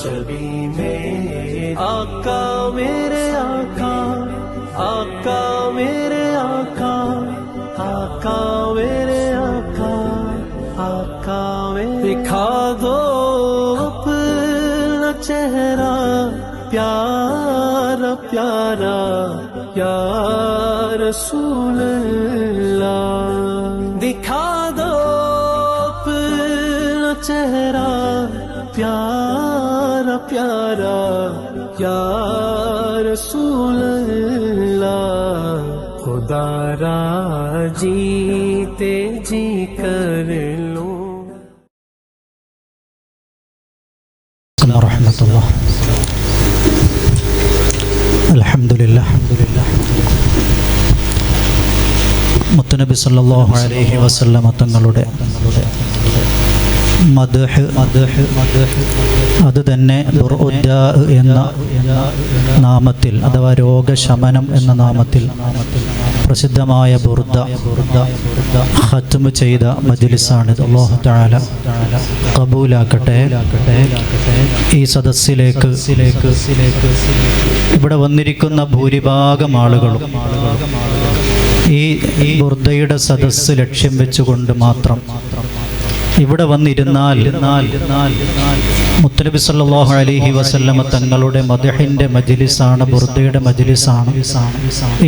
जबी में आका मेरे आका, आका मेरे आका, आका मेरे आका, आका मेरे। दिखा दो अपना चेहरा प्यारा प्यारा या रसूल अल्लाह। दिखा दो अपना चेहरा प्यारा प्यारा या रसूल अल्लाह। खुदारा जीते जी कर लो। रहमतुल्लाह। अल्हम्दुलिल्लाह। മുത്തുനബി സല്ലല്ലാഹു അലൈഹി വസല്ലമ തങ്ങളുടെ മദ്ഹ് അത് തന്നെ ബുർഉദ്ദാ എന്ന നാമത്തിൽ അഥവാ രോഗശമനം എന്ന നാമത്തിൽ പ്രസിദ്ധമായ ബുർദ ഖത്മ് ചെയ്ത മജ്ലിസാണിത്. അല്ലാഹു തആല ഖബൂലാക്കട്ടെ. ഈ സദസ്സിലേക്ക് ഇവിടെ വന്നിരിക്കുന്ന ഭൂരിഭാഗം ആളുകളും ഈ ബുർദയുടെ സദസ്സ് ലക്ഷ്യം വെച്ചുകൊണ്ട് മാത്രം ഇവിടെ വന്നിരുന്നാൽ മുത്തനബി സല്ലല്ലാഹു അലൈഹി വസല്ലമ തങ്ങളുടെ മദ്ഹിന്റെ മജ്ലിസാണ്, ബുർദയുടെ മജ്ലിസാണ്.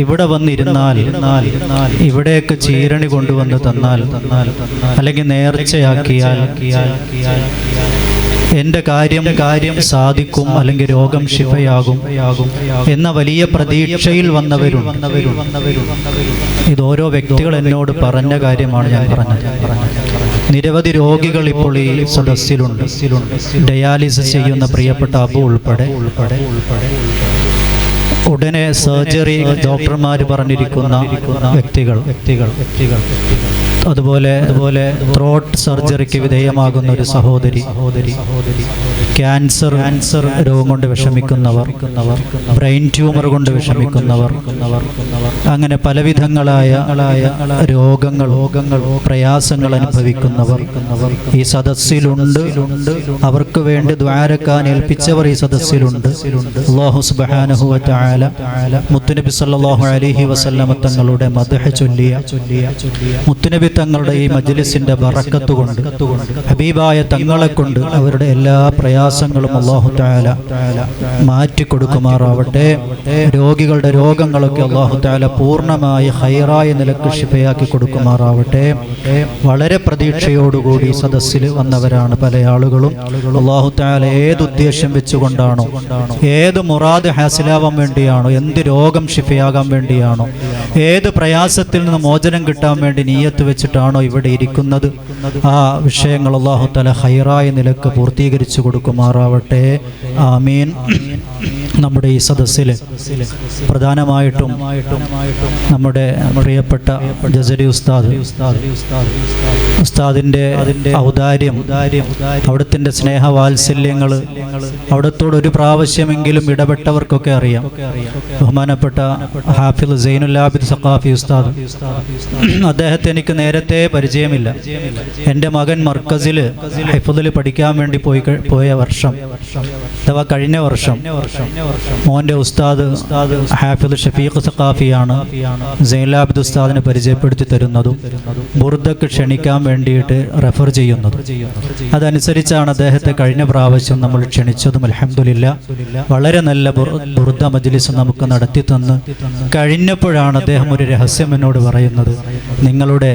ഇവിടെ വന്നിരുന്നാൽ ഇവിടേക്ക് ചീരണി കൊണ്ടുവന്ന് തന്നാൽ അല്ലെങ്കിൽ നേർച്ചയാക്കിയാൽ എൻ്റെ കാര്യം സാധിക്കും അല്ലെങ്കിൽ രോഗം ശിഫയാകും എന്ന വലിയ പ്രതീക്ഷയിൽ വന്നവരുണ്ട്. ഇത് ഓരോ വ്യക്തികൾ എന്നോട് പറഞ്ഞ കാര്യമാണ് ഞാൻ പറഞ്ഞത്. നിരവധി രോഗികൾ ഇപ്പോൾ ഈ സദസ്സിലുണ്ട്. ഡയാലിസിസ് ചെയ്യുന്ന പ്രിയപ്പെട്ട അബു ഉൾപ്പെടെ ഉടനെ സർജറി ഡോക്ടർമാർ പറഞ്ഞിരിക്കുന്ന വ്യക്തികൾ അതുപോലെ ത്രോട്ട് സർജറിക്ക് വിധേയമാകുന്ന ഒരു സഹോദരി, ക്യാൻസർ രോഗം കൊണ്ട് വിഷമിക്കുന്നവർ, ബ്രെയിൻ ട്യൂമർ കൊണ്ട് വിഷമിക്കുന്നവർ, അങ്ങനെ പലവിധങ്ങളായ രോഗങ്ങൾ പ്രയാസങ്ങൾ അനുഭവിക്കുന്നവർ ഈ സദസ്സിലുണ്ട്. അവർക്ക് വേണ്ടി ദുആരക്കാൻ ഏൽപ്പിച്ചവർ ഈ സദസ്സിലുണ്ട്. അല്ലാഹു സുബ്ഹാനഹു വ തആല മുത്തുനബി സല്ലല്ലാഹു അലൈഹി വസല്ലമ തങ്ങളുടെ മദ്ഹ് ചൊല്ലിയ മുത്തുനബി തങ്ങളുടെ ഈ മജ്ലിസിന്റെ ബറക്കത്ത് കൊണ്ട്, ഹബീബായ തങ്ങളെ കൊണ്ട് അവരുടെ എല്ലാ പ്രയാസങ്ങളും അല്ലാഹു തആല മാറ്റി കൊടുക്കുമാറാവട്ടെ. രോഗികളുടെ രോഗങ്ങളൊക്കെ അല്ലാഹു തആല പൂർണ്ണമായി ഖൈറായ നിലക്ക് ശിഫയാക്കി കൊടുക്കുമാറാവട്ടെ. വളരെ പ്രതീക്ഷയോടുകൂടി സദസ്സിൽ വന്നവരാണ് പല ആളുകളും. അല്ലാഹു തആല ഏത് ഉദ്ദേശം വെച്ചുകൊണ്ടാണോ, ഏത് മുറാദ് ഹാസിലാവാൻ വേണ്ടിയാണോ, എന്ത് രോഗം ശിഫയാകാൻ വേണ്ടിയാണോ, ഏത് പ്രയാസത്തിൽ നിന്ന് മോചനം കിട്ടാൻ വേണ്ടി നിയ്യത്ത് വെച്ചിട്ടാണോ ഇവിടെ ഇരിക്കുന്നത്, ആ വിഷയങ്ങൾ അല്ലാഹു തആല ഖൈറായ നിലക്ക് പൂർത്തീകരിച്ചു കൊടുക്കുമാറാവട്ടെ. ആമീൻ. നമ്മുടെ ഈ സദസ്സിൽ പ്രധാനമായിട്ടും നമ്മുടെ പ്രിയപ്പെട്ട ജസരി ഉസ്താദിന്റെ ഔദാര്യം, അവിടുത്തെ സ്നേഹവാത്സല്യങ്ങൾ അവിടത്തോട് ഒരു പ്രാവശ്യമെങ്കിലും ഇടപെട്ടവർക്കൊക്കെ അറിയാം. ബഹുമാനപ്പെട്ട ഹാഫിദ് സൈനുൽ ആബിദ് സഖാഫി ഉസ്താദ്, അദ്ദേഹത്തെ എനിക്ക് നേരത്തെ പരിചയമില്ല. എൻ്റെ മകൻ മർക്കസിൽ ഹിഫ്ളിൽ പഠിക്കാൻ വേണ്ടി പോയ വർഷം അഥവാ കഴിഞ്ഞ വർഷം മോൻ്റെ ഉസ്താദ് ഹാഫിദ് ഷഫീഖ് സഖാഫിയാണ് സൈനുൽ ആബിദ് ഉസ്താദിനെ പരിചയപ്പെടുത്തി തരുന്നതും ബുർദക്ക് ക്ഷണിക്കാൻ വേണ്ടിയിട്ട് റെഫർ ചെയ്യുന്നതും. അതനുസരിച്ചാണ് അദ്ദേഹത്തെ കഴിഞ്ഞ പ്രാവശ്യം നമ്മൾ ക്ഷണിച്ചതും. അൽഹംദുലില്ലാ വളരെ നല്ല ബുർദ മജ്ലിസ് നമുക്ക് നടത്തി തന്ന് കഴിഞ്ഞപ്പോഴാണ് അദ്ദേഹം ഒരു രഹസ്യം എന്നോട് പറയുന്നത്. നിങ്ങളുടെ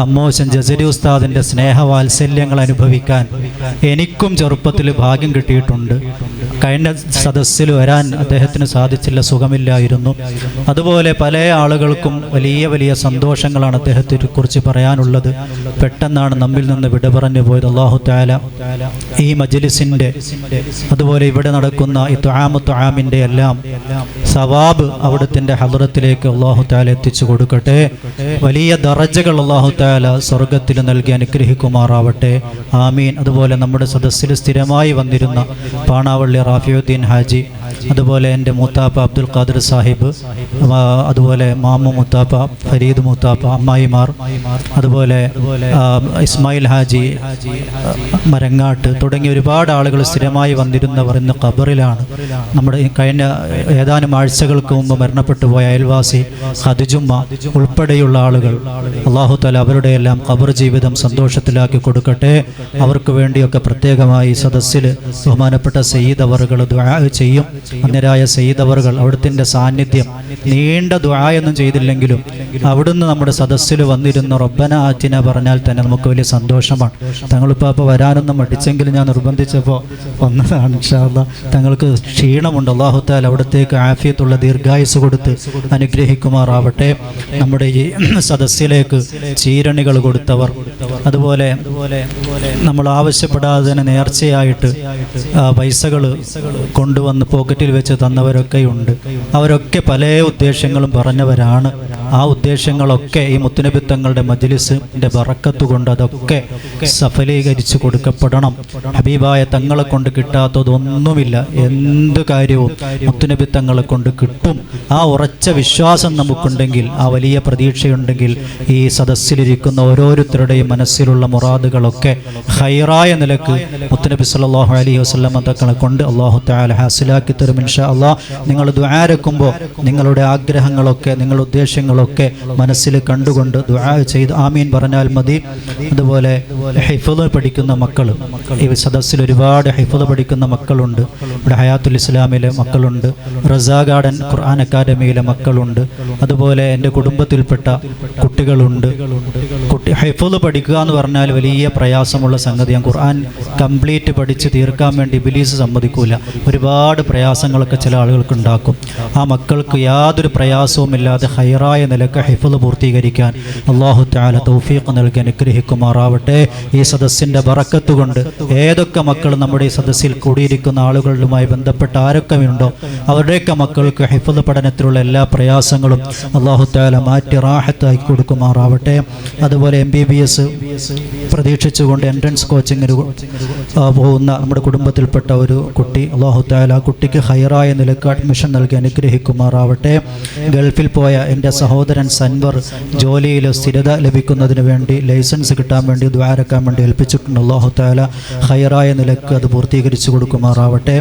അമ്മോശൻ ജസരി ഉസ്താദിന്റെ സ്നേഹവാത്സല്യങ്ങൾ അനുഭവിക്കാൻ എനിക്കും ചെറുപ്പത്തിൽ ഭാഗ്യം കിട്ടിയിട്ടുണ്ട്. കഴിഞ്ഞ സദസ്സിൽ വരാൻ അദ്ദേഹത്തിന് സാധിച്ചില്ല, സുഖമില്ലായിരുന്നു. അതുപോലെ പല ആളുകൾക്കും വലിയ വലിയ സന്തോഷങ്ങളാണ് അദ്ദേഹത്തെ കുറിച്ച് പറയാനുള്ളത്. പെട്ടെന്നാണ് നമ്മിൽ നിന്ന് വിട പറഞ്ഞു പോയത്. അല്ലാഹു തആല ഈ മജ്ലിസിന്റെ അതുപോലെ ഇവിടെ നടക്കുന്ന ഈ തുആമിന്റെ എല്ലാം സവാബ് അവിടുത്തെ ഹദ്റത്തിലേക്ക് അല്ലാഹു തആല എത്തിച്ചു കൊടുക്കട്ടെ. വലിയ ദറജകൾ അല്ലാഹു തആല സ്വർഗ്ഗത്തിൽ നൽകി അനുഗ്രഹിക്കുമാറാവട്ടെ. ആമീൻ. അതുപോലെ നമ്മുടെ സദസ്സിൽ സ്ഥിരമായി വന്നിരുന്ന പാണാവള്ളി റാഫിയുദ്ദീൻ ഹാജി, അതുപോലെ എൻ്റെ മൂത്താപ്പ അബ്ദുൽ ഖാദിർ സാഹിബ്, അതുപോലെ മാമു മൂത്താപ്പ, ഫരീദ് മൂത്താപ്പ, അമ്മായിമാർ, അതുപോലെ ഇസ്മായിൽ ഹാജി മരങ്ങാട്ട് തുടങ്ങിയ ഒരുപാട് ആളുകൾ സ്ഥിരമായി വന്നിരുന്നവർ ഇന്ന് ഖബറിലാണ്. നമ്മുടെ കഴിഞ്ഞ ഏതാനും ആഴ്ചകൾക്ക് മുമ്പ് മരണപ്പെട്ടു പോയ അയൽവാസി ഖദിജുമ്മ ഉൾപ്പെടെയുള്ള ആളുകൾ, അല്ലാഹു തആല അവരുടെ എല്ലാം ഖബർ ജീവിതം സന്തോഷത്തിലാക്കി കൊടുക്കട്ടെ. അവർക്ക് വേണ്ടിയൊക്കെ പ്രത്യേകമായി സദസ്സിൽ ബഹുമാനപ്പെട്ട സയ്യിദ് അവറുകൾ ദുആ ചെയ്യും. അന്യരായ സയ്യിദ് അവറുകൾ അവിടുത്തെ സാന്നിധ്യം, നീണ്ട ദുആ ഒന്നും ചെയ്തില്ലെങ്കിലും അവിടുന്ന് നമ്മുടെ സദസ്സിൽ വന്നിരുന്നു റബ്ബന ആതിന പറഞ്ഞാൽ തന്നെ നമുക്ക് വലിയ സന്തോഷമാണ്. തങ്ങളിപ്പോൾ അപ്പോൾ വരാനൊന്നും മടിച്ചെങ്കിലും ഞാൻ നിർബന്ധിച്ചപ്പോൾ വന്നതാണ്. ഇൻഷാ അല്ലാഹ് തങ്ങൾക്ക് ക്ഷീണമുണ്ട്. അല്ലാഹു തആല അവിടത്തേക്ക് ആഫിയത്തുള്ള ദീർഘായുസ് കൊടുത്ത് അനുഗ്രഹിക്കുമാറാവട്ടെ. നമ്മുടെ ഈ സദസ്സിലേക്ക് ചീരണികൾ കൊടുത്തവർ, അതുപോലെ നമ്മൾ ആവശ്യപ്പെടാതെ തന്നെ നേർച്ചയായിട്ട് പൈസകൾ കൊണ്ടുവന്ന് പോക്കറ്റിൽ വെച്ച് തന്നവരൊക്കെയുണ്ട്. അവരൊക്കെ പല ഉദ്ദേശങ്ങളും പറഞ്ഞവരാണ്. ആ ഉദ്ദേശങ്ങളൊക്കെ ഈ മുത്തുനബി തങ്ങളുടെ മജ്ലിസിന്റെ ബറക്കത്ത് കൊണ്ട് അതൊക്കെ സഫലീകരിച്ച് കൊടുക്കപ്പെടണം. ഹബീബായ തങ്ങളെ കൊണ്ട് കിട്ടാത്തതൊന്നുമില്ല. എന്ത് കാര്യവും മുത്തുനബി തങ്ങളെ കൊണ്ട് കിട്ടും. ആ ഉറച്ച വിശ്വാസം നമുക്കുണ്ടെങ്കിൽ, ആ വലിയ പ്രതീക്ഷയുണ്ടെങ്കിൽ, ഈ സദസ്സിലിരിക്കുന്ന ഓരോരുത്തരുടെയും മനസ്സിലുള്ള മുറാദുകളൊക്കെ ഖൈറായ നിലക്ക് മുത്തുനബി സല്ലല്ലാഹു അലൈഹി വസല്ലം തങ്ങളെ കൊണ്ട് അല്ലാഹു തആല ഹാസിലാക്കി തരും ഇൻഷാ അല്ലാഹ്. നിങ്ങൾ ദുആ രക്കുമ്പോൾ നിങ്ങളുടെ ആഗ്രഹങ്ങളൊക്കെ, നിങ്ങളുടെ ഉദ്ദേശങ്ങളൊക്കെ മനസ്സിൽ കണ്ടുകൊണ്ട് ദുആ ചെയ്ത് ആമീൻ പറഞ്ഞാൽ മതി. അതുപോലെ ഹിഫ്ള് പഠിക്കുന്ന മക്കൾ, ഈ സദസ്സിൽ ഒരുപാട് ഹിഫ്ള് പഠിക്കുന്ന മക്കളുണ്ട്. ഇവിടെ ഹയാത്തുൽ ഇസ്ലാമിലെ മക്കളുണ്ട്, റസാ ഗാർഡൻ ഖുർആൻ അക്കാദമിയിലെ മക്കളുണ്ട്, അതുപോലെ എൻ്റെ കുടുംബത്തിൽപ്പെട്ട കുട്ടികളുണ്ട്. ഹിഫ്ള് പഠിക്കുക എന്ന് പറഞ്ഞാൽ വലിയ പ്രയാസമുള്ള സംഗതിയാണ്. ഖുർആൻ കംപ്ലീറ്റ് പഠിച്ച് തീർക്കാൻ വേണ്ടി ഇബ്ലീസ് സമ്മതിക്കൂല. ഒരുപാട് പ്രയാസങ്ങളൊക്കെ ചില ആളുകൾക്ക് ഉണ്ടാക്കും. ആ മക്കൾക്ക് യാതൊരു പ്രയാസവുമില്ലാതെ ഹൈറായ നിലക്ക് ഹിഫ്ള് പൂർത്തീകരിക്കാൻ അല്ലാഹു തആല തൗഫീഖ് നൽകി അനുഗ്രഹിക്കുമാറാവട്ടെ. ഈ സദസ്സിൻ്റെ ബറക്കത്ത് കൊണ്ട് ഏതൊക്കെ മക്കൾ നമ്മുടെ ഈ സദസ്സിൽ കൂടിയിരിക്കുന്ന ആളുകളുമായി ബന്ധപ്പെട്ട ആരൊക്കെ ഉണ്ടോ അവരുടെയൊക്കെ മക്കൾക്ക് ഹിഫ്ള് പഠനത്തിലുള്ള എല്ലാ പ്രയാസങ്ങളും അല്ലാഹു തആല മാറ്റി റാഹത്താക്കി കൊടുക്കുമാറാവട്ടെ. അതുപോലെ MBBS പ്രതീക്ഷിച്ചുകൊണ്ട് എൻട്രൻസ് കോച്ചിങ്ങിന് പോകുന്ന നമ്മുടെ കുടുംബത്തിൽപ്പെട്ട ഒരു കുട്ടി, അല്ലാഹു തആല ആ കുട്ടിക്ക് ഹൈറായ നിലക്ക് അഡ്മിഷൻ നൽകി അനുഗ്രഹിക്കുമാറാവട്ടെ. ഗൾഫിൽ പോയ എൻ്റെ സഹോദരൻ സൻവർ ജോലിയിൽ സ്ഥിരത ലഭിക്കുന്നതിന് വേണ്ടി, ലൈസൻസ് കിട്ടാൻ വേണ്ടി, ദ്വാരക്കാൻ വേണ്ടി ഏൽപ്പിച്ചിട്ടുണ്ട്. അല്ലാഹു തആല ഹൈറായ നിലക്ക് അത് പൂർത്തീകരിച്ചു കൊടുക്കുമാറാവട്ടെ.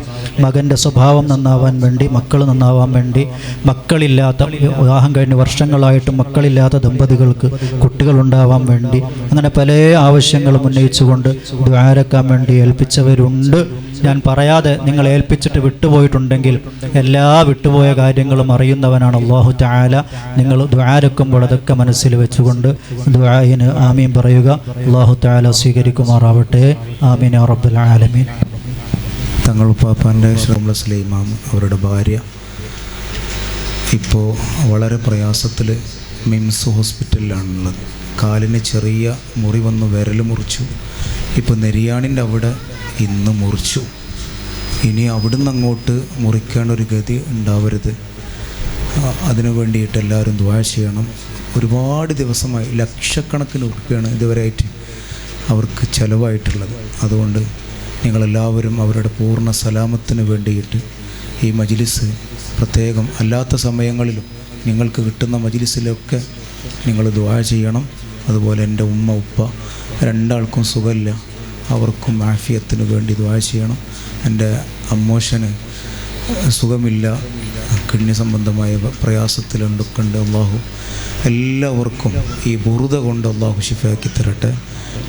മകൻ്റെ സ്വഭാവം നന്നാവാൻ വേണ്ടി, മക്കൾ നന്നാവാൻ വേണ്ടി, മക്കളില്ലാത്ത, വിവാഹം കഴിഞ്ഞ് വർഷങ്ങളായിട്ടും മക്കളില്ലാത്ത ദമ്പതികൾക്ക് കുട്ടികളുണ്ടാവാൻ വേണ്ടി, അങ്ങനെ പല ആവശ്യങ്ങളും ഉന്നയിച്ചുകൊണ്ട് ദ്വാരക്കാൻ വേണ്ടി ഏൽപ്പിച്ചവരുണ്ട്. ഞാൻ പറയാതെ നിങ്ങൾ ഏൽപ്പിച്ചിട്ട് വിട്ടുപോയിട്ടുണ്ടെങ്കിൽ എല്ലാ വിട്ടുപോയ കാര്യങ്ങളും അറിയുന്നവനാണ് അല്ലാഹു തആല. നിങ്ങൾ ദുആരക്കുമ്പോൾ അതൊക്കെ മനസ്സിൽ വെച്ചുകൊണ്ട് ദുആയിന് ആമീൻ പറയുക. അല്ലാഹു തആല സ്വീകരിക്കുമാറാവട്ടെ. ആമീൻ യാ റബ്ബൽ ആലമീൻ. തങ്ങൾ പാപ്പാൻ്റെ ഇമാം അവരുടെ ഭാര്യ ഇപ്പോൾ വളരെ പ്രയാസത്തിൽ മിംസ് ഹോസ്പിറ്റലിലാണുള്ളത്. കാലിന് ചെറിയ മുറി വന്ന് വിരൽ മുറിച്ചു. ഇപ്പോൾ നെരിയാണിൻ്റെ അവിടെ ഇന്ന് മുറിച്ചു. ഇനി അവിടുന്ന് അങ്ങോട്ട് മുറിക്കേണ്ട ഒരു ഗതി ഉണ്ടാവരുത്. അതിനു വേണ്ടിയിട്ട് എല്ലാവരും ദുആ ചെയ്യണം. ഒരുപാട് ദിവസമായി ലക്ഷക്കണക്കിന് രൂപയാണ് ഇതുവരെയായിട്ട് അവർക്ക് ചിലവായിട്ടുള്ളത്. അതുകൊണ്ട് നിങ്ങളെല്ലാവരും അവരുടെ പൂർണ്ണ സലാമത്തിന് വേണ്ടിയിട്ട് ഈ മജ്ലിസ് പ്രത്യേകം അല്ലാത്ത സമയങ്ങളിലും നിങ്ങൾക്ക് കിട്ടുന്ന മജ്ലിസിലൊക്കെ നിങ്ങൾ ദുആ ചെയ്യണം. അതുപോലെ എൻ്റെ ഉമ്മ ഉപ്പ രണ്ടാൾക്കും സുഖമില്ല, അവർക്കും ആഫിയത്തിന് വേണ്ടി ദുആ ചെയ്യണം. എൻ്റെ അമ്മോശന് സുഖമില്ല, കിഡ്നി സംബന്ധമായ പ്രയാസത്തിലുണ്ടൊക്കെയുണ്ട്. അള്ളാഹു എല്ലാവർക്കും ഈ ബുറുദ കൊണ്ട് അള്ളാഹു ശിഫയാക്കി തരട്ടെ.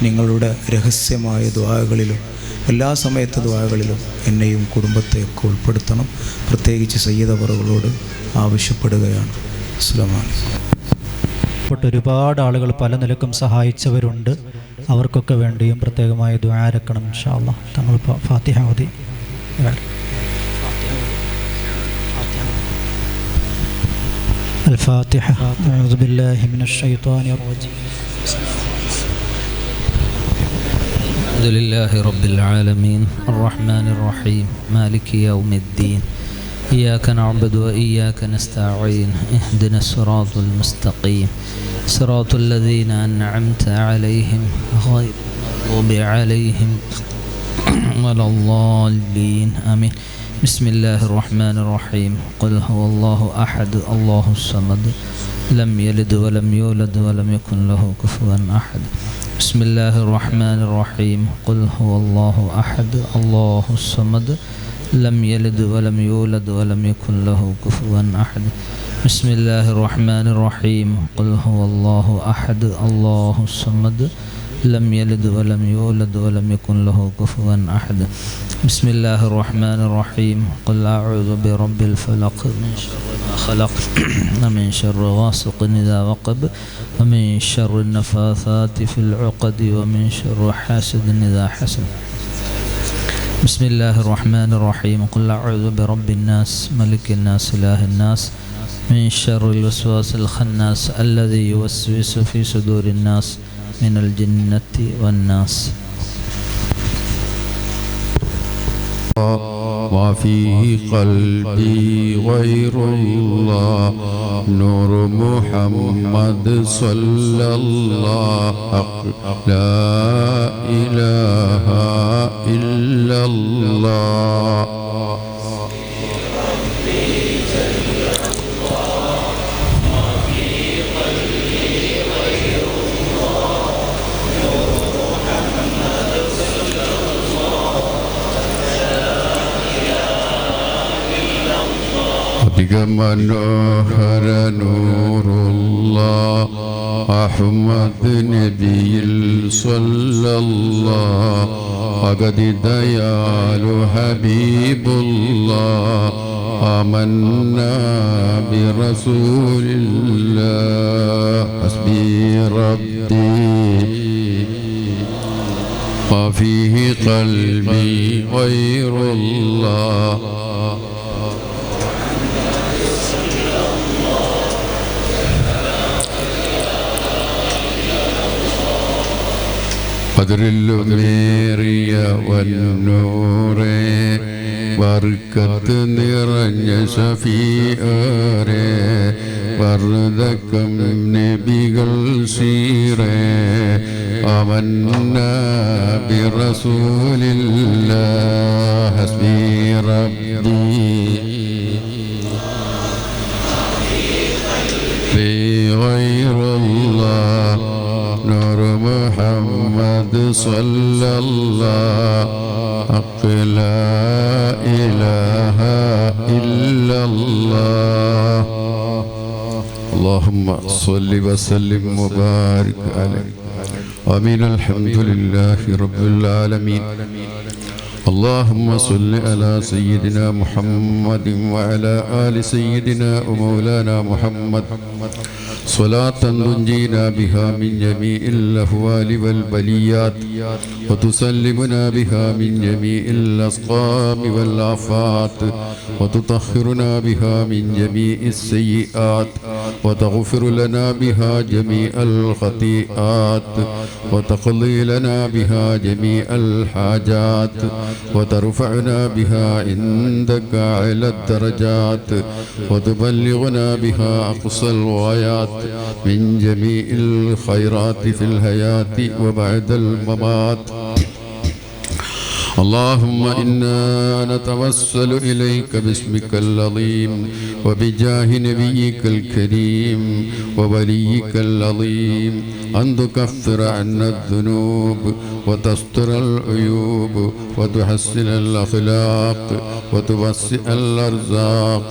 നിങ്ങളുടെ രഹസ്യമായ ദുആകളിലും എല്ലാ സമയത്തെ ദുആകളിലും എന്നെയും കുടുംബത്തെയൊക്കെ ഉൾപ്പെടുത്തണം. പ്രത്യേകിച്ച് സയ്യിദ് അവറുകളോട് ആവശ്യപ്പെടുകയാണ്. അസ്സലാമു അലൈക്കും. ഒരുപാട് ആളുകൾ പല നിലക്കും സഹായിച്ചവരുണ്ട്. അവർക്കൊക്കെ വേണ്ടിയും പ്രത്യേകമായി ദുആരക്കണം ഇൻഷാ അല്ലാഹ്. തങ്ങൾ ഫാത്തിഹ ഓതി. الفاتحة. أعوذ بالله من الشيطان الرجيم. الحمد لله رب العالمين الرحمن الرحيم مالك يوم الدين إياك نعبد وإياك نستعين اهدنا الصراط المستقيم صراط الذين أنعمت عليهم غير المغضوب عليهم ولا الضالين آمين. بسم الله الرحمن الرحيم قل هو الله أحد الله الصمد لم يلد ولم يولد ولم يكن له كفوا أحد بسم الله الرحمن الرحيم قل هو الله أحد الله الصمد لم يلد ولم يولد ولم يكن له كفوا أحد بسم الله الرحمن الرحيم قل هو الله أحد الله الصمد لم يلد ولم يولد ولم يكن له كفوا أحد بسم الله الرحمن الرحيم قل أعوذ برب الفلق من شر ما خلق ومن شر غاسق إذا وقب ومن شر النفاثات في العقد ومن شر حاسد إذا حسد بسم الله الرحمن الرحيم قل أعوذ برب الناس ملك الناس إله الناس من شر الوسواس الخناس الذي يوسوس في صدور الناس من الجنة والناس وفيه قلبي غير الله نور محمد صلى الله لا إله إلا الله മനോഹര നൂറുല്ലാഹ് അഹ്മദ് നബിയിൽ സ്വല്ലല്ലാഹ് അഗദി ദയാലു ഹബീബുല്ലാഹ് ആമന്നാ ബിറസൂലില്ലാഹ് ഹസ്ബി റബ്ബി വഫീഹി ഖൽബി ഗൈറുല്ലാഹ് അതിരില്ലുമേറിയ വന്നൂറേ ബർക്കത്ത് നിറഞ്ഞ ശഫീഅറേ വർദ്ധക്കം നബികൾ സീറേ ആമന്നാ ബിറസൂലില്ലാഹ് ഹസ്ബി റബ്ബി ഫീ ഗൈറുല്ലാഹ് نور محمد صلى الله لا إله إلا الله اللهم صل وسلم وبارك عليه آمين الحمد لله رب العالمين اللهم صل على سيدنا محمد وعلى آل سيدنا ومولانا محمد صلاة تنجينا بها من جميع الأهوال والبليات وتسلمنا بها من جميع الأسقام والآفات وتطهرنا بها من جميع السيئات وتغفر لنا بها جميع الخطيئات وتقضي لنا بها جميع الحاجات وترفعنا بها عندك أعلى الدرجات وتبلغنا بها أقصى الغايات من جميع الخيرات في الحياة وبعد الممات اللهم إنا نتوسل إليك باسمك العظيم وبجاه نبيك الكريم ووليك العظيم أن تكفر عنا الذنوب وتستر العيوب وتحسن الأخلاق وتوسع الأرزاق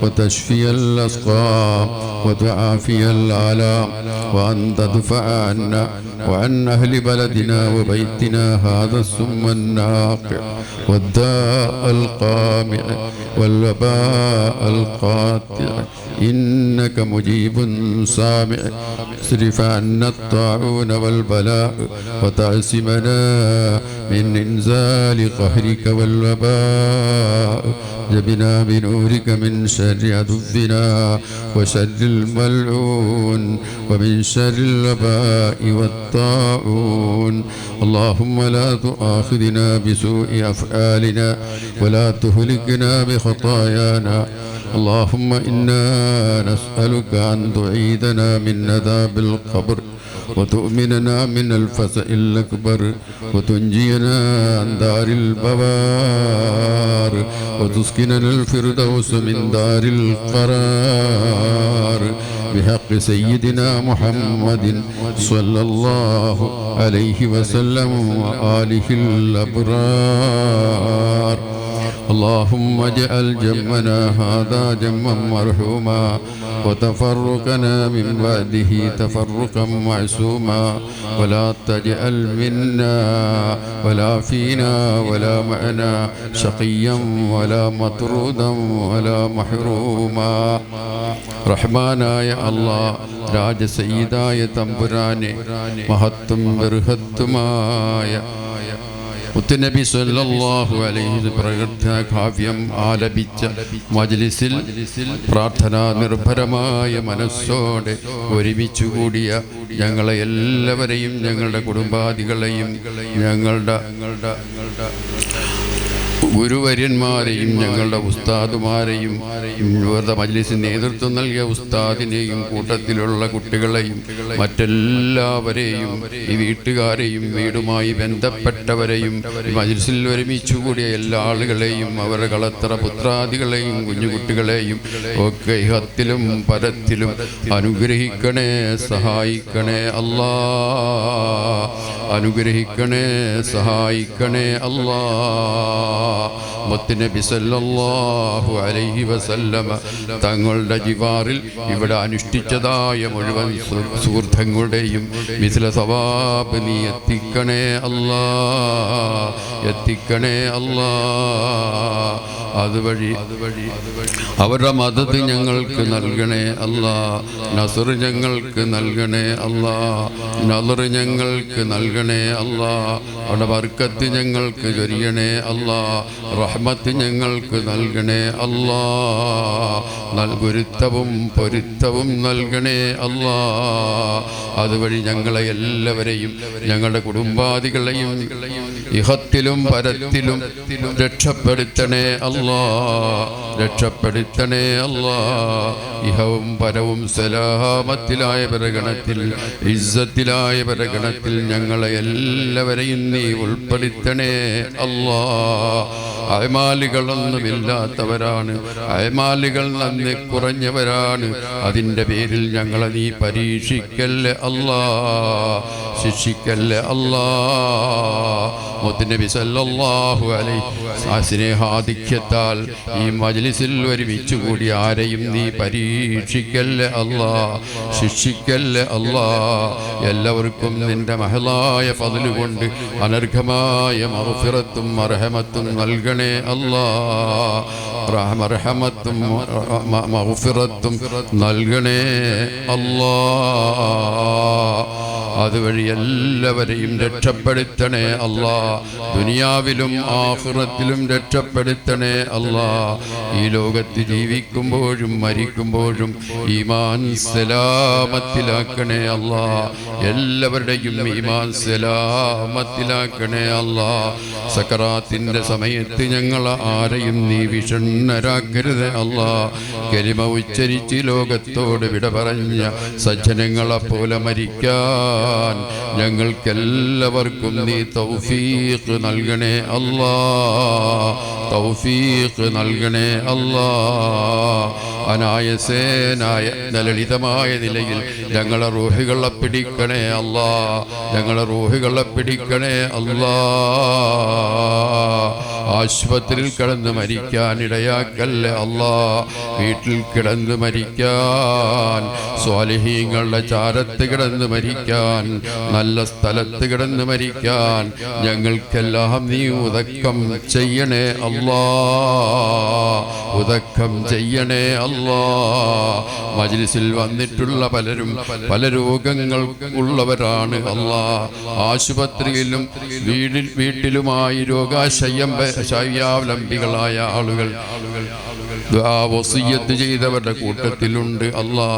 وتشفي الأسقام وتعافي الآلام وأن تدفع عنا وعن أهل بلدنا وبيتنا هذا السم الناقع والداء القامع والوباء القاطع إنك مجيب سامع اصرف عنا الطاعون والبلاء وتعصمنا من إنزال قهرك والوباء جبنا بنورك من شر عدونا وشر الملعون ومن شر الوباء والطاعون اللهم لا تؤاخذنا بسوء أفعالنا ولا تهلكنا بخطايانا اللهم إنا نسألك أن تعيذنا من عذاب القبر وتؤمننا من الفزع الأكبر وتنجينا عن دار البوار وتسكننا الفردوس من دار القرار بحق سيدنا محمد صلى الله عليه وسلم وآله الأبرار. اللهم اجعل جمعنا هذا جمعا مرحوما وتفرقنا من بعده تفرقا معصوما ولا تجعل منا ولا فينا ولا معنا شقيا ولا مطرودا ولا محروما. റഹ്മാനായ അല്ലാഹ്, രാജസയ്യിദായ തമ്പുരാനെ, മഹത്തും ബർഹത്തുമായ മുത്തുനബി സല്ലല്ലാഹു അലൈഹി പ്രകൃതകാവ്യം ആലപിച്ച മജ്ലിസിൽ പ്രാർത്ഥനാ നിർഭരമായ മനസ്സോടെ ഒരുമിച്ചു കൂടിയ ഞങ്ങളെ എല്ലാവരെയും, ഞങ്ങളുടെ കുടുംബാദികളെയും, ഞങ്ങളുടെ ഗുരുവര്യന്മാരെയും, ഞങ്ങളുടെ ഉസ്താദുമാരെയും, മജ്ലിസിന് നേതൃത്വം നൽകിയ ഉസ്താദിനെയും, കൂട്ടത്തിലുള്ള കുട്ടികളെയും, മറ്റെല്ലാവരെയും, ഈ വീട്ടുകാരെയും, വീടുമായി ബന്ധപ്പെട്ടവരെയും, മജ്ലിസിൽ ഒരുമിച്ചു കൂടിയ എല്ലാ ആളുകളെയും, അവരുടെ കളത്ര പുത്രാദികളെയും, കുഞ്ഞുകുട്ടികളെയും ഒക്കെ ഇഹത്തിലും പരത്തിലും അനുഗ്രഹിക്കണേ, സഹായിക്കണേ അല്ലാ, അനുഗ്രഹിക്കണേ, സഹായിക്കണേ അല്ലാ. മുത്തുനബി സല്ലല്ലാഹു അലൈഹി വസല്ലമ തങ്ങളുടെ ജിവാറിൽ ഇവിടെ അനുഷ്ഠിച്ചതായ മുഴുവൻ സുഹൃത്തുക്കളുടെയും മിസ്ല സവാബ് നീ എത്തിക്കണേ അല്ലാ, എത്തിക്കണേ അല്ലാ. അതുവഴി അവരുടെ മദദ് ഞങ്ങൾക്ക് നൽകണേ അല്ലാ, നസ്ർ ഞങ്ങൾക്ക് നൽകണേ അല്ലാ, നദർ ഞങ്ങൾക്ക് നൽകണേ അല്ലാ, അവരുടെ ബർക്കത്ത് ഞങ്ങൾക്ക് ചൊരിയണേ അല്ലാ, റഹ്മത്ത് ഞങ്ങൾക്ക് നൽകണേ അല്ലാ, ഗുരുത്തവും പൊരുത്തവും നൽകണേ അല്ലാ. അതുവഴി ഞങ്ങളെ എല്ലാവരെയും, ഞങ്ങളുടെ കുടുംബാദികളെയും ഇഹത്തിലും പരത്തിലും രക്ഷപ്പെടുത്തണേ അല്ലാ, രക്ഷപ്പെടുത്തണേ അല്ലാ. ഇഹവും പരവും സലാമത്തിലായ പരഗണത്തിൽ, ഇസ്സത്തിലായ പരഗണത്തിൽ ഞങ്ങളെ എല്ലാവരെയും നീ ഉൾപ്പെടുത്തണേ അല്ലാ. അയമാലികളൊന്നുമില്ലാത്തവരാണ്, അയമാലികൾ നന്ദി കുറഞ്ഞവരാണ്. അതിൻ്റെ പേരിൽ ഞങ്ങളെ നീ പരീക്ഷിക്കല്ലേ അല്ലാ, ശിക്ഷിക്കല്ലേ അല്ലാ. മുത്തുനബി സല്ലല്ലാഹു അലൈഹി സ്നേഹാധിക്യത്താൽ ഈ മജ്ലിസിൽ ഒരുമിച്ചു കൂടി ആരെയും നീ പരീക്ഷിക്കല്ലേ അല്ലാ, ശിക്ഷിക്കല്ലേ അല്ലാ. എല്ലാവർക്കും നിന്റെ മഹലായ ഫദ്ല് കൊണ്ട് അനർഘമായ മഗ്ഫിറത്തും മർഹമത്തും നൽകണേ അല്ലാ, റഹമത്തും മഗ്ഫിറത്തും നൽകണേ അല്ലാ. അതുവഴി എല്ലാവരെയും രക്ഷപ്പെടുത്തണേ അല്ലാ, ദുനിയാവിലും ആഖിറത്തിലും രക്ഷപ്പെടുത്തണേ അല്ലാ. ഈ ലോകത്ത് ജീവിക്കുമ്പോഴും മരിക്കുമ്പോഴും ഈമാൻ സലാമത്തിലാക്കണേ അല്ലാ, എല്ലാവരുടെയും ഈമാൻ സലാമത്തിലാക്കണേ അല്ലാ. സക്കറാത്തിന്റെ സമയത്ത് ഞങ്ങൾ ആരെയും നീ വിഷണ്ണരാക്കരുത് അല്ലാ. കലിമ ഉച്ചരിച്ച് ലോകത്തോട് വിട പറഞ്ഞ സജ്ജനങ്ങളെ പോലെ മരിക്കാൻ ഞങ്ങൾക്കെല്ലാവർക്കും നീ തൗഫീഖ് നൽകണേ അല്ലാ, തൗഫീഖ് നൽകണേ അല്ലാ. അനായസേനായ ലളിതമായ നിലയിൽ ഞങ്ങളെ റൂഹുകളെ പിടിക്കണേ അല്ലാ, ഞങ്ങളെ റൂഹുകളെ പിടിക്കണേ അല്ലാ. ആശുപത്രിയിൽ കിടന്ന് മരിക്കാൻ ഇടയാക്കല്ലേ അല്ലാ, വീട്ടിൽ കിടന്ന് മരിക്കാൻ, സ്വാലിഹീങ്ങളുടെ ചാരത്ത് കിടന്ന് മരിക്കാൻ, നല്ല സ്ഥലത്ത് കിടന്ന് മരിക്കാൻ ഞങ്ങൾക്കെല്ലാം നീ ഉദക്കം ചെയ്യണേ അല്ലാ, ഉദക്കം ചെയ്യണേ അല്ലാ. മജ്ലിസിൽ വന്നിട്ടുള്ള പലരും പല രോഗങ്ങൾ ഉള്ളവരാണ് അല്ലാ. ആശുപത്രിയിലും വീട്ടിലുമായി രോഗാശയ്യാവലംബികളായ ആളുകൾ ദുആ വസിയ്യത്ത് ചെയ്തവരുടെ കൂട്ടത്തിലുണ്ട് അല്ലാ.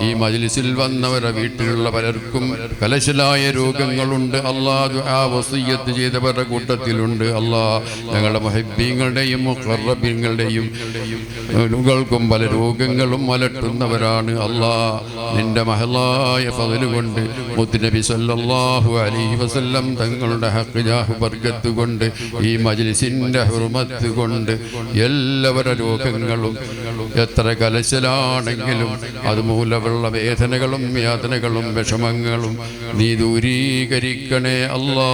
ഈ മജ്ലിസിൽ വന്നവരുടെ വീട്ടിലുള്ള പലർക്കും കലശലായ രോഗങ്ങളുണ്ട് അല്ലാ. ദുആ വസിയ്യത്ത് ചെയ്തവരുടെ കൂട്ടത്തിലുണ്ട് അല്ലാ. ഞങ്ങളുടെ മുഹബ്ബീങ്ങളുടെയും മുഖറബീങ്ങളുടെയും ും പല രോഗങ്ങളും അലട്ടുന്നവരാണ് അല്ലാ. നിന്റെ മഹലായ ഫദ്ല് കൊണ്ട് മുത്തുനബി സല്ലല്ലാഹു അലൈഹി വസല്ലം തങ്ങളുടെ ഹഖ് ജാഹ് ബർക്കത്ത് കൊണ്ട് ഈ മജ്ലിസിന്റെ ഹുർമത്ത് കൊണ്ട് എല്ലാവരുടെ രോഗങ്ങളും എത്ര കലശലാണെങ്കിലും അതുമൂലമുള്ള വേദനകളും യാതനകളും വിഷമങ്ങളും നീ ദൂരീകരിക്കണേ അല്ലാ.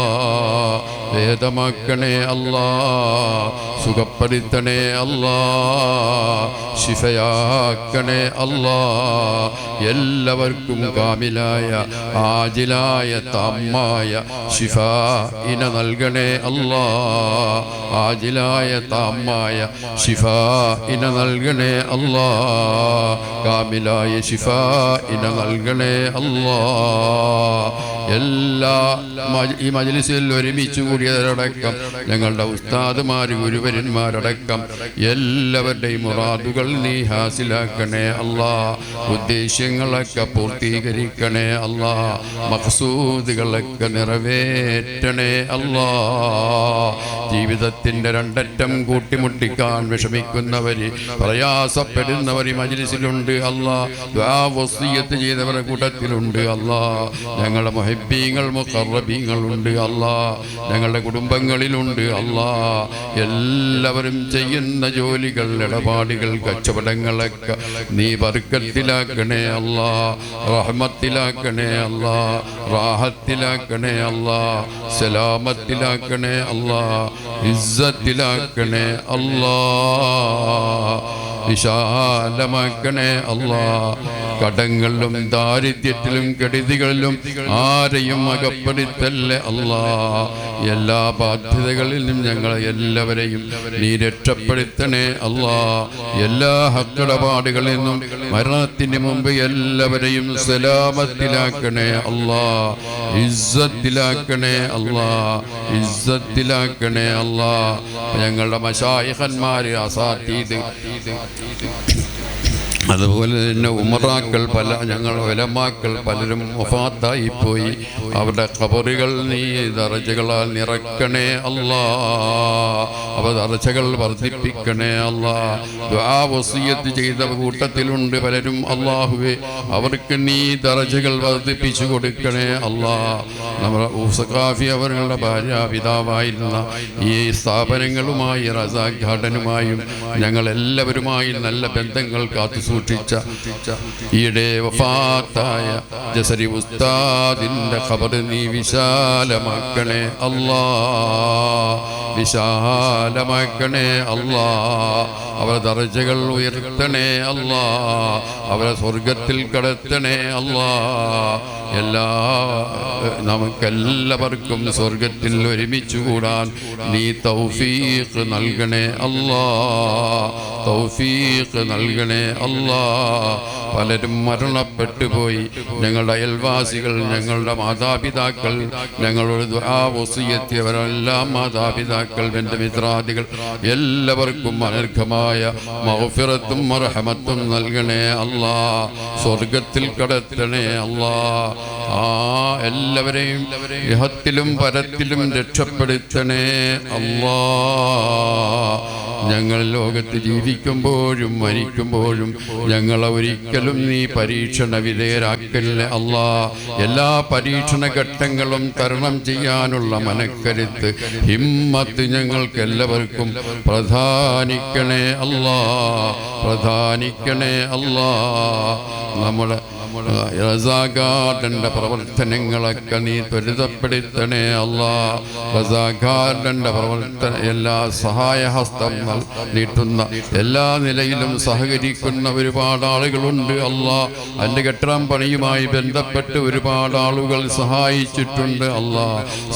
ഭേദമാക്കണേ അല്ലാ. സുഖപ്പെടുത്തണേ അല്ലാ. ശിഫയാക്കണേ അല്ലാ. എല്ലാവർക്കും കാമിലായ ആജിലായ താമായ ശിഫ ഇന നൽകണേ അല്ലാ. ആജിലായ താമായ ശിഫ ഇന നൽകണേ അല്ലാ. കാമിലായ ശിഫ ഇന നൽകണേ അല്ലാ. എല്ലാ ഈ മജ്ലിസിൽ ഒരുമിച്ച് കൂടിയവരടക്കം ഞങ്ങളുടെ ഉസ്താദുമാർ ഗുരുവരന്മാരടക്കം എല്ലാവരുടെയും മുറാദുകൾ നീ ഹാസിലാക്കണേ അല്ലാ. ഉദ്ദേശ്യങ്ങളൊക്കെ പൂർത്തീകരിക്കണേ അല്ലാ. മഖ്സൂദുകളൊക്കെ നിറവേറ്റണേ അല്ലാ. ജീവിതത്തിൻ്റെ രണ്ടറ്റം കൂട്ടിമുട്ടിക്കാൻ വിഷമിക്കുന്നവര് പ്രയാസപ്പെടുന്നവർ ഈ മജ്ലിസിലുണ്ട് അല്ലാ. ദുആ വസിയ്യത്ത് ചെയ്തവരുടെ കൂട്ടത്തിലുണ്ട് അല്ലാ. ഞങ്ങളുടെ മുഹബ്ബീങ്ങൾ മുഖറബീങ്ങളുണ്ട് അല്ലാ. ഞങ്ങളുടെ കുടുംബങ്ങളിലുണ്ട് അല്ലാ. എല്ലാവരും ചെയ്യുന്ന ജോലികൾ ഇടപാടുകൾ കച്ചവടങ്ങളൊക്കെ നീ ബർക്കത്തിലാക്കണേ അല്ലാ. റഹ്മത്തിലാക്കണേ അല്ലാ. റാഹത്തിലാക്കണേ അല്ലാ. സലാമത്തിലാക്കണേ അല്ലാ. ഇസ്സത്തിലാക്കണേ അല്ലാ. വിശാലമാക്കണേ അല്ലാ. കടങ്ങളിലും ദാരിദ്ര്യത്തിലും കെടുതികളിലും ആരെയും അകപ്പെടുത്തല്ലേ അല്ലാ. എല്ലാ ബാധ്യതകളിലും ഞങ്ങളെ എല്ലാവരെയും നീ രക്ഷപ്പെടുത്തണേ അല്ലാ. എല്ലാ ഹക്കിടപാടുകളിൽ നിന്നും മരണത്തിന് മുമ്പ് എല്ലാവരെയും സലാമത്തിലാക്കണേ അല്ലാ. ഇസ്സത്തിലാക്കണേ അല്ലാ. ഇസ്സത്തിലാക്കണേ അല്ലാ. ഞങ്ങളുടെ മശായിഖന്മാര് അസാതീദ് അതുപോലെ തന്നെ ഉമറാക്കൾ ഞങ്ങൾ ഉലമാക്കൾ പലരും വഫാത്തായിപ്പോയി. അവരുടെ ഖബറുകൾ നീ ദറജകളാൽ നിറക്കണേ അല്ലാ. അവ ദറജകൾ വർദ്ധിപ്പിക്കണേ അല്ലാ. ദുആ വസിയ്യത്ത് ചെയ്ത കൂട്ടത്തിലുണ്ട് പലരും അല്ലാഹുവേ. അവർക്ക് നീ ദറജകൾ വർദ്ധിപ്പിച്ചു കൊടുക്കണേ അല്ലാ. നമ്മുടെ ഊസഖാഫി അവരുടെ ഭാര്യാപിതാവായിരുന്ന ഈ സ്ഥാപനങ്ങളുമായി റസാഖ് ഗാർഡനുമായും ഞങ്ങളെല്ലാവരുമായി നല്ല ബന്ധങ്ങൾ കാത്തു സൂക്ഷിച്ച ഈയിടെ വഫാത്തായ ജസരി ഉസ്താദിന്റെ ഖബർ നീ വിശാലമാക്കണേ അല്ലാ. വിശാലമാക്കണേ അല്ലാ. അവരെ ദറജകൾ ഉയർത്തണേ അല്ലാ. അവരെ സ്വർഗത്തിൽ കടത്തണേ അല്ലാ. നമുക്കെല്ലാവർക്കും സ്വർഗത്തിൽ ഒരുമിച്ച് കൂടാൻ നീ തൗഫീഖ് നൽകണേ അല്ലാ. തൗഫീഖ് നൽകണേ അല്ലാ. പലരും മരണപ്പെട്ടു പോയി. ഞങ്ങളുടെ അയൽവാസികൾ, ഞങ്ങളുടെ മാതാപിതാക്കൾ, ഞങ്ങളോട് ദുആ വസിയ്യത്തിയവരെല്ലാം മാതാപിതാക്കൾ, ബന്ധുമിത്രാദികൾ എല്ലാവർക്കും അനർഘമായ മഗ്ഫിറത്തും റഹ്മത്തും നൽകണേ അല്ലാ. സ്വർഗത്തിൽ കടത്തണേ അല്ലാ. എല്ലാവരെയും ഇഹത്തിലും പരത്തിലും രക്ഷപ്പെടുത്തണേ അല്ലാ. ഞങ്ങൾ ലോകത്ത് ജീവിക്കുമ്പോഴും മരിക്കുമ്പോഴും ഞങ്ങളെ ഒരിക്കലും നീ പരീക്ഷണ വിധേയരാക്കല്ലേ അല്ലാ. എല്ലാ പരീക്ഷണ ഘട്ടങ്ങളും തരണം ചെയ്യാനുള്ള മനക്കരുത്ത്, ഹിമ്മത്ത് ഞങ്ങൾക്ക് എല്ലാവർക്കും പ്രധാനിക്കണേ അല്ലാ. പ്രധാനിക്കണേ അല്ലാ. നമ്മുടെ റസാഖാർഡന്റെ പ്രവർത്തനങ്ങളൊക്കെ നീ ത്വരിതപ്പെടുത്തണേ അല്ലാ. റസാഖാർഡന്റെ എല്ലാ സഹായഹസ്തം നീട്ടുന്ന എല്ലാ നിലയിലും സഹകരിക്കുന്ന ഒരുപാട് ആളുകളുണ്ട് അല്ലാ. അതിൻ്റെ കെട്ടിടം പണിയുമായി ബന്ധപ്പെട്ട് ഒരുപാട് ആളുകൾ സഹായിച്ചിട്ടുണ്ട് അല്ലാ.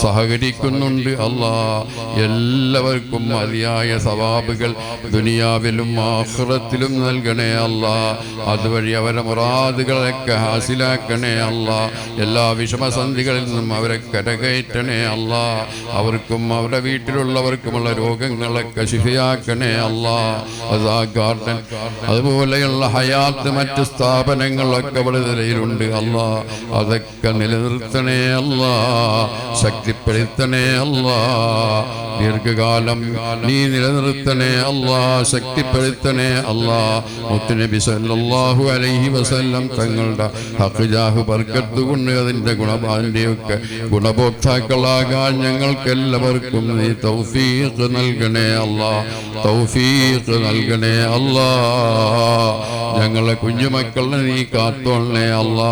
സഹകരിക്കുന്നുണ്ട് അല്ലാ. എല്ലാവർക്കും മതിയായ സവാബുകൾ ദുനിയാവിലും ആഖിറത്തിലും നൽകണേ അല്ലാ. അതുവഴി അവരെ മുറാദുകളെ അവരൊക്കെ ഹാസിലാക്കണേ അല്ലാ. എല്ലാ വിഷമസന്ധികളിൽ നിന്നും അവരെ കരകയറ്റണേ അല്ലാ. അവർക്കും അവരുടെ വീട്ടിലുള്ളവർക്കുമുള്ള രോഗങ്ങളൊക്കെ ശിഫയാക്കണേ അല്ലാ. ഗാർഡൻ അതുപോലെയുള്ള ഹയാത്ത് മറ്റ് സ്ഥാപനങ്ങളൊക്കെ അവിടെ നിലയിലുണ്ട് അല്ലാ. അതൊക്കെ നിലനിർത്തണേ അല്ലാ, ശക്തിപ്പെടുത്തണേ അല്ലാ. ദീർഘകാലം നീ നിലനിർത്തണേ അല്ലാ, ശക്തിപ്പെടുത്തണേ അല്ലാ. മുത്തുനബി സല്ലല്ലാഹു അലൈഹി വസല്ലം തങ്ങളുടെ ഹഖ് ജാഹ് ബർക്കത്ത് കൊണ്ട് അതിൻ്റെ അതിൻ്റെയൊക്കെ ഗുണഭോക്താക്കളാകാൻ ഞങ്ങൾക്കെല്ലാവർക്കും നീ തൗഫീഖ് നൽകണേ അല്ലാ, തൗഫീഖ് നൽകണേ അല്ലാ. ഞങ്ങളെ കുഞ്ഞുമക്കളെ നീ കാത്തോളണേ അല്ലാ.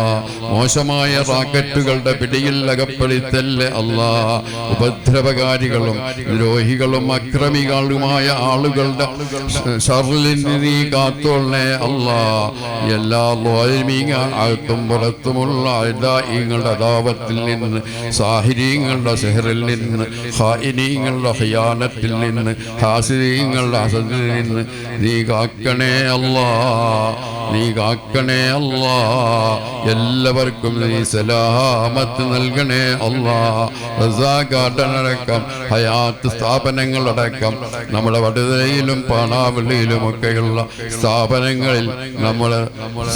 മോശമായ റാക്കറ്റുകളുടെ പിടിയിൽ അകപ്പെടുത്തല്ലേ അല്ലാ. ഉപദ്രവകാരികളും ദ്രോഹികളും അക്രമികളുമായ ആളുകളുടെ ശർറിൽ നീ കാത്തോളണേ അല്ലാ. എല്ലാ അകത്തും പുറത്തുമുള്ള ഇങ്ങളുടെ അദാവത്തിൽ നിന്ന്, സാഹിരീങ്ങളുടെ സെഹറിൽ നിന്ന്, ഖായിനീങ്ങളുടെ ഖിയാനത്തിൽ നിന്ന്, ഹാസിരീങ്ങളുടെ ഹസദിൽ നിന്ന് നീ കാക്കണേ അല്ലാ, നീ കാക്കണേ അല്ലാ. എല്ലാവർക്കും നീ സലാമത്ത് നൽകണേ അല്ലാ. റസാഖാട്ടനടക്കം ഹയാത്ത് സ്ഥാപനങ്ങളടക്കം നമ്മുടെ വടുതലയിലും പാണാവള്ളിയിലുമൊക്കെയുള്ള സ്ഥാപനങ്ങളിൽ നമ്മൾ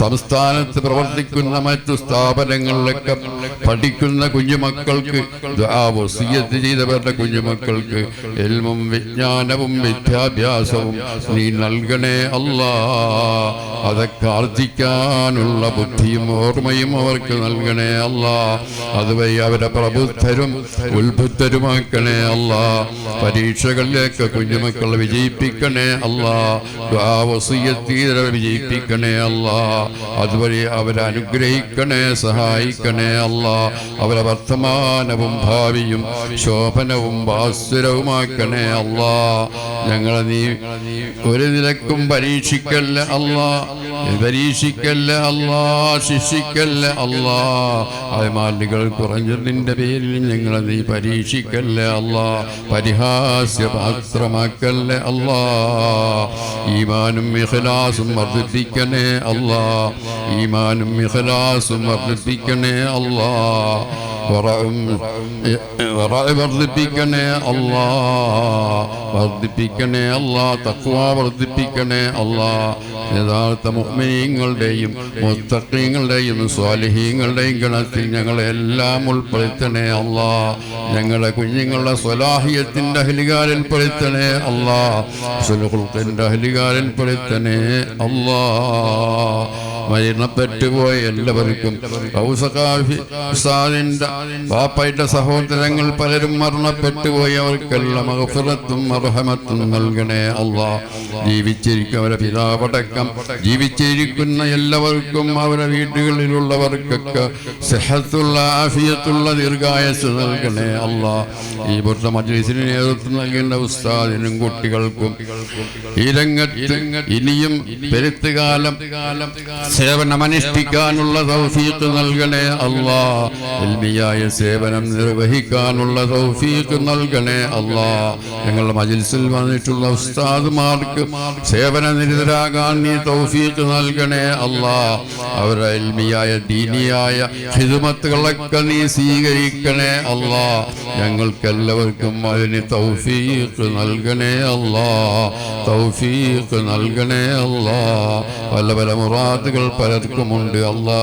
സംസ്ഥാനത്ത് പ്രവർത്തിക്കുന്ന മറ്റു സ്ഥാപനങ്ങളിലൊക്കെ പഠിക്കുന്ന കുഞ്ഞുമക്കൾക്ക് വസിയ്യത്ത് ചെയ്തവരുടെ കുഞ്ഞുമക്കൾക്ക് ഇൽമും വിജ്ഞാനവും വിദ്യാഭ്യാസവും നീ നൽകണേ അല്ലാ. അതൊക്കെ ആർജിക്കാനുള്ള ബുദ്ധിയും ഓർമ്മയും അവർക്ക് നൽകണേ അല്ലാ. അതുവഴി അവരെ പ്രബുദ്ധരും ഉത്ബുദ്ധരുമാക്കണേ അല്ലാ. പരീക്ഷകളിലേക്ക് കുഞ്ഞുമക്കളെ വിജയിപ്പിക്കണേ അല്ലാ. വസിയ്യത്തീരെ വിജയിപ്പിക്കണേ അല്ലാ. അതുവഴി അവരെ അനുഗ്രഹിക്കണേ, സഹായിക്കണേ അല്ലാ. അവരെ വർത്തമാനവും ഭാവിയും ശോഭനവും ഭാസ്വരവുമാക്കണേ അല്ലാ. ഞങ്ങളെ നീ ഒരു നിലക്കും പരീക്ഷിക്കല്ല അല്ലാ, പരീക്ഷിക്കല്ല അല്ലാ, ശിക്ഷിക്കല്ല അല്ലാ. അയമാലികൾ കുറഞ്ഞതിൻ്റെ പേരിൽ ഞങ്ങളെ നീ പരീക്ഷിക്കല്ല അല്ലാ, പരിഹാസ്യപാത്രമാക്കല്ല അല്ലാ. ഈമാനും ഇഖ്ലാസും വർദ്ധിപ്പിക്കണേ അല്ലാ, ഈമാനും ഇഖ്ലാസും വർദ്ധിപ്പിക്കണേ അല്ലാ. വർദ്ധിപ്പിക്കണേ അല്ലാ, വർദ്ധിപ്പിക്കണേ അല്ലാ. തഖ്വ വർദ്ധിപ്പിക്കണേ അല്ലാ. യഥാർത്ഥ മുഅ്മിനീങ്ങളുടെയും മുത്തഖീങ്ങളുടെയും സ്വാലിഹീങ്ങളുടെയും ഗണത്തിൽ ഞങ്ങളെല്ലാം ഉൾപ്പെടുത്തണേ അല്ലാ. ഞങ്ങളുടെ കുഞ്ഞുങ്ങളുടെ സ്വലാഹിയത്തിൻ്റെ അഹ്ലികാരിൽ പെടുത്തണേ അല്ലാ, സുൽഖുൽഖിൻ്റെ അഹ്ലികാരിൽ പെടുത്തണേ അല്ലാ. മരണപ്പെട്ടുപോയ എല്ലാവർക്കും ഉസ്താദിന്റെ വാപ്പയുടെ സഹോദരങ്ങൾ പലരും മരണപ്പെട്ടുപോയി, അവർക്കെല്ലാം മഗ്ഫിറത്തും മർഹമത്തും നൽകണേ അല്ലാ. ജീവിച്ചിരിക്കുന്നവരെ പിതാവടക്കം ജീവിച്ചിരിക്കുന്ന എല്ലാവർക്കും അവരുടെ വീടുകളിലുള്ളവർക്കൊക്കെ സിഹത്തുള്ള ആഫിയത്തുള്ള ദീർഘായുസ്സ് നൽകണേ അല്ലാ. ഈ പുറത്ത മജ്ലിസിന് നേതൃത്വം നൽകേണ്ട ഉസ്താദിനും കുട്ടികൾക്കും ഈ രംഗത്ത് ഇനിയും പെരുത്തുകാലം സേവനമനുഷ്ഠിക്കാനുള്ള തൗഫീഖ് നൽകണേ അല്ലാ. ഇൽമിയായ സേവനം നിർവഹിക്കാനുള്ള തൗഫീഖ് നൽകണേ അല്ലാ. ഞങ്ങളുടെ മജ്ലിസിൽ വന്നിട്ടുള്ള ഉസ്താദുമാർക്ക് സേവന നിരതരാകാൻ നീ തൗഫീഖ് നൽകണേ അല്ലാ. അവരുടെ ഇൽമിയായ ദീനിയായ ഖിദ്മത്തുകളൊക്കെ നീ സ്വീകരിക്കണേ അല്ലാ. ഞങ്ങൾക്കെല്ലാവർക്കും അതിന് തൗഫീഖ് നൽകണേ അല്ലാ, തൗഫീഖ് നൽകണേ അല്ലാ. പല പല മുറാദുകൾ പലർക്കുമുണ്ട് അല്ലാ.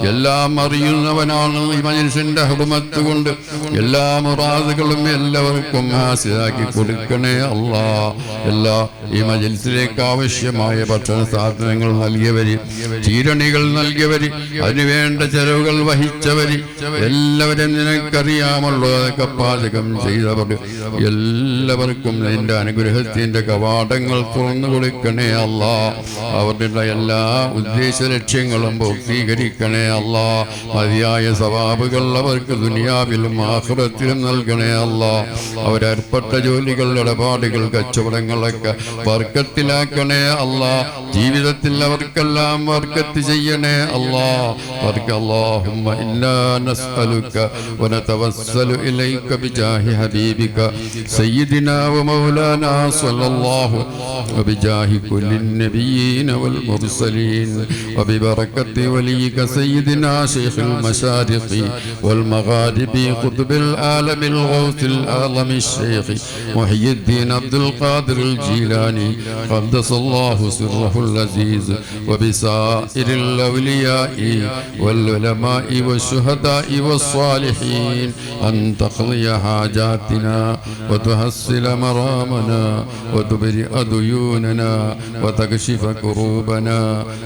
എല്ലാം അറിയുന്നവനാണ് ഈ മനുഷ്യന്റെ ഹുർമത്ത് കൊണ്ട് എല്ലാ മുറാദുകളും എല്ലാവർക്കും ഹാസിലാക്കി കൊടുക്കണേ അല്ലാ. എല്ലാ ഈ മജ്ലിസിലേക്ക് ആവശ്യമായ ഭക്ഷണ സാധനങ്ങൾ നൽകിയവര്, ചീരണികൾ നൽകിയവര്, അതിനുവേണ്ട ചെലവുകൾ വഹിച്ചവര് എല്ലാവരും നിനക്കറിയാമല്ലോ. അതൊക്കെ പാചകം ചെയ്തവർ എല്ലാവർക്കും നിന്റെ അനുഗ്രഹത്തിന്റെ കവാടങ്ങൾ തുറന്നു കൊടുക്കണേ അല്ലാ. അവരുടെ എല്ലാ ഉദ്ദേശ ലക്ഷ്യങ്ങളും പൂർത്തീകരിക്കണേ അല്ലാ. മതിയായ സവാബുകൾ അവർക്ക് ദുനിയാവിലും ആഖിറത്തിലും നൽകണേ അല്ലാ. അവരേർപ്പെട്ട ജോലികൾ, ഇടപാടുകൾ, കച്ചവടങ്ങളൊക്കെ ബർക്കത്ത് ബർക്കത്തിലാക്കണേ അല്ലാ. ജീവിതത്തിൽ അവർക്കെല്ലാം ബർക്കത്ത് ചെയ്യണേ അല്ലാ. اللهم إنا نسألك ونتوسل إليك بجاه حبيبك سيدنا ومولانا صلى الله وبجاه كل النبيين والمرسلين وببركة وليك سيدنا شيخ المشارق والمغارب قطب العالم الغوث الأعظم الشيخ محي الدين عبد القادر الجيلاني قدس الله سره العزيز وبسائر الأولياء والعلماء والشهداء والصالحين أن تقضي حاجاتنا وتحصل مرامنا وتبرئ ديوننا وتكشف كروبنا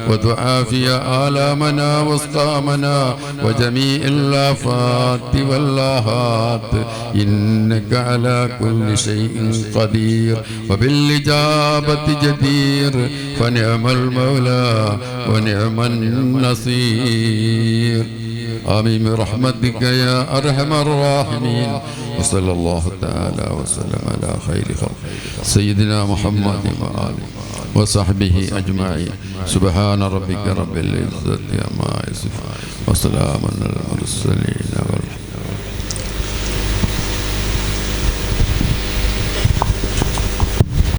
وتعافي آلامنا واسقامنا وجميع الآفات واللاهات إنك على كل شيء قدير وبالإجابة جدير فنعم المولى ونعم النصير. آمين برحمتك يا أرحم الراحمين. وصلى الله تعالى وسلم على خير خلق سيدنا محمد وآله وصحبه أجمعين. سبحان ربك رب العزة عما يصفون وسلام على المرسلين